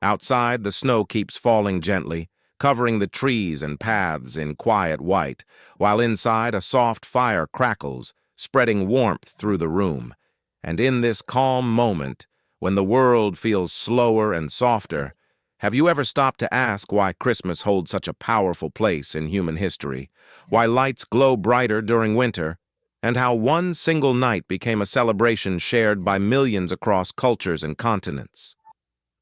Outside, the snow keeps falling gently, covering the trees and paths in quiet white, while inside a soft fire crackles, spreading warmth through the room. And in this calm moment, when the world feels slower and softer, have you ever stopped to ask why Christmas holds such a powerful place in human history, why lights glow brighter during winter, and how one single night became a celebration shared by millions across cultures and continents?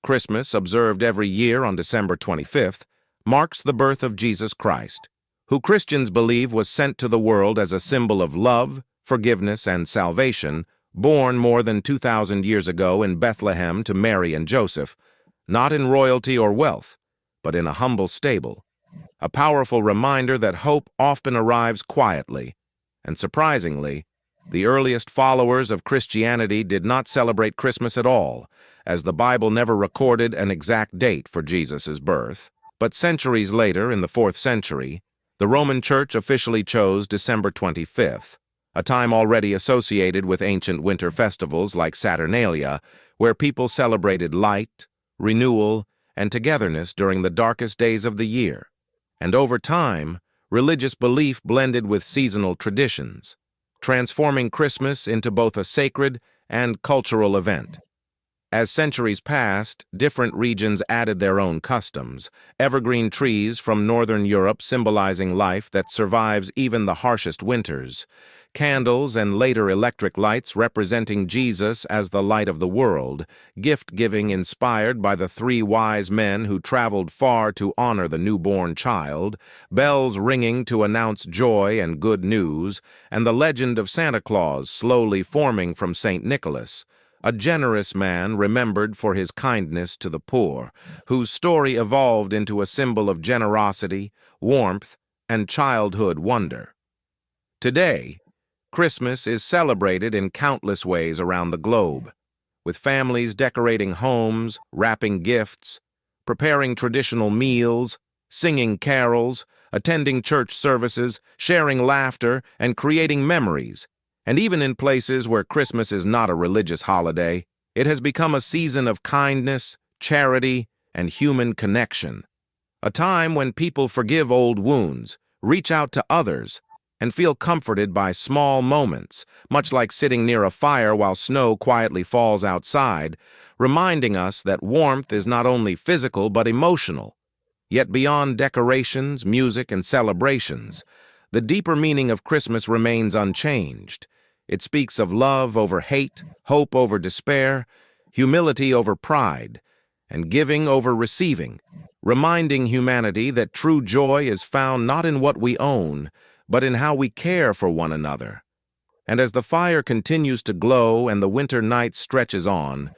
Christmas, observed every year on December 25th, marks the birth of Jesus Christ, who Christians believe was sent to the world as a symbol of love, forgiveness, and salvation, born more than 2,000 years ago in Bethlehem to Mary and Joseph, not in royalty or wealth, but in a humble stable, a powerful reminder that hope often arrives quietly. And surprisingly, the earliest followers of Christianity did not celebrate Christmas at all, as the Bible never recorded an exact date for Jesus' birth. But centuries later, in the 4th century, the Roman Church officially chose December 25th, a time already associated with ancient winter festivals like Saturnalia, where people celebrated light, renewal, and togetherness during the darkest days of the year. And over time, religious belief blended with seasonal traditions, transforming Christmas into both a sacred and cultural event. As centuries passed, different regions added their own customs, evergreen trees from northern Europe symbolizing life that survives even the harshest winters, candles and later electric lights representing Jesus as the light of the world, gift-giving inspired by the 3 wise men who traveled far to honor the newborn child, bells ringing to announce joy and good news, and the legend of Santa Claus slowly forming from St. Nicholas, a generous man remembered for his kindness to the poor, whose story evolved into a symbol of generosity, warmth, and childhood wonder. Today, Christmas is celebrated in countless ways around the globe, with families decorating homes, wrapping gifts, preparing traditional meals, singing carols, attending church services, sharing laughter, and creating memories. And even in places where Christmas is not a religious holiday, it has become a season of kindness, charity, and human connection. A time when people forgive old wounds, reach out to others, and feel comforted by small moments, much like sitting near a fire while snow quietly falls outside, reminding us that warmth is not only physical but emotional. Yet beyond decorations, music, and celebrations, the deeper meaning of Christmas remains unchanged. It speaks of love over hate, hope over despair, humility over pride, and giving over receiving, reminding humanity that true joy is found not in what we own, but in how we care for one another. And as the fire continues to glow and the winter night stretches on,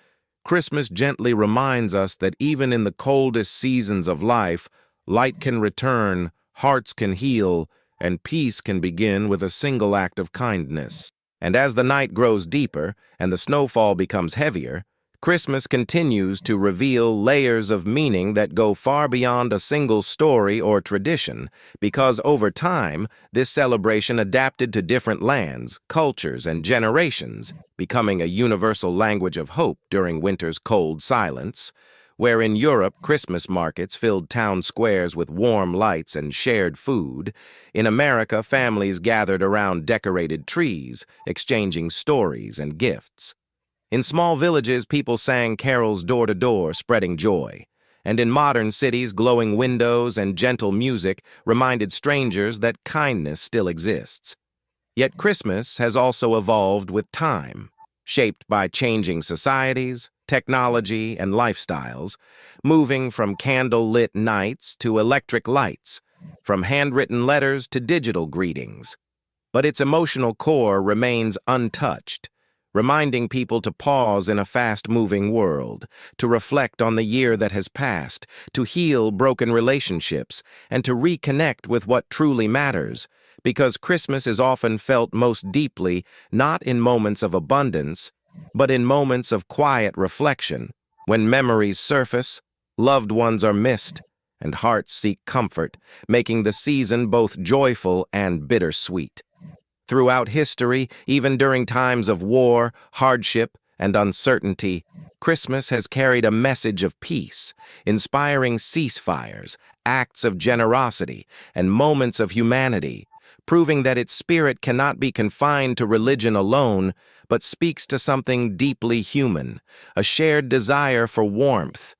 Christmas gently reminds us that even in the coldest seasons of life, light can return, hearts can heal, and peace can begin with a single act of kindness. And as the night grows deeper and the snowfall becomes heavier, Christmas continues to reveal layers of meaning that go far beyond a single story or tradition, because over time, this celebration adapted to different lands, cultures, and generations, becoming a universal language of hope during winter's cold silence. Where in Europe, Christmas markets filled town squares with warm lights and shared food, in America, families gathered around decorated trees, exchanging stories and gifts. In small villages, people sang carols door to door, spreading joy. And in modern cities, glowing windows and gentle music reminded strangers that kindness still exists. Yet Christmas has also evolved with time, shaped by changing societies, technology, and lifestyles, moving from candle-lit nights to electric lights, from handwritten letters to digital greetings. But its emotional core remains untouched, reminding people to pause in a fast-moving world, to reflect on the year that has passed, to heal broken relationships, and to reconnect with what truly matters, because Christmas is often felt most deeply not in moments of abundance, but in moments of quiet reflection, when memories surface, loved ones are missed, and hearts seek comfort, making the season both joyful and bittersweet. Throughout history, even during times of war, hardship, and uncertainty, Christmas has carried a message of peace, inspiring ceasefires, acts of generosity, and moments of humanity, proving that its spirit cannot be confined to religion alone, but speaks to something deeply human, a shared desire for warmth,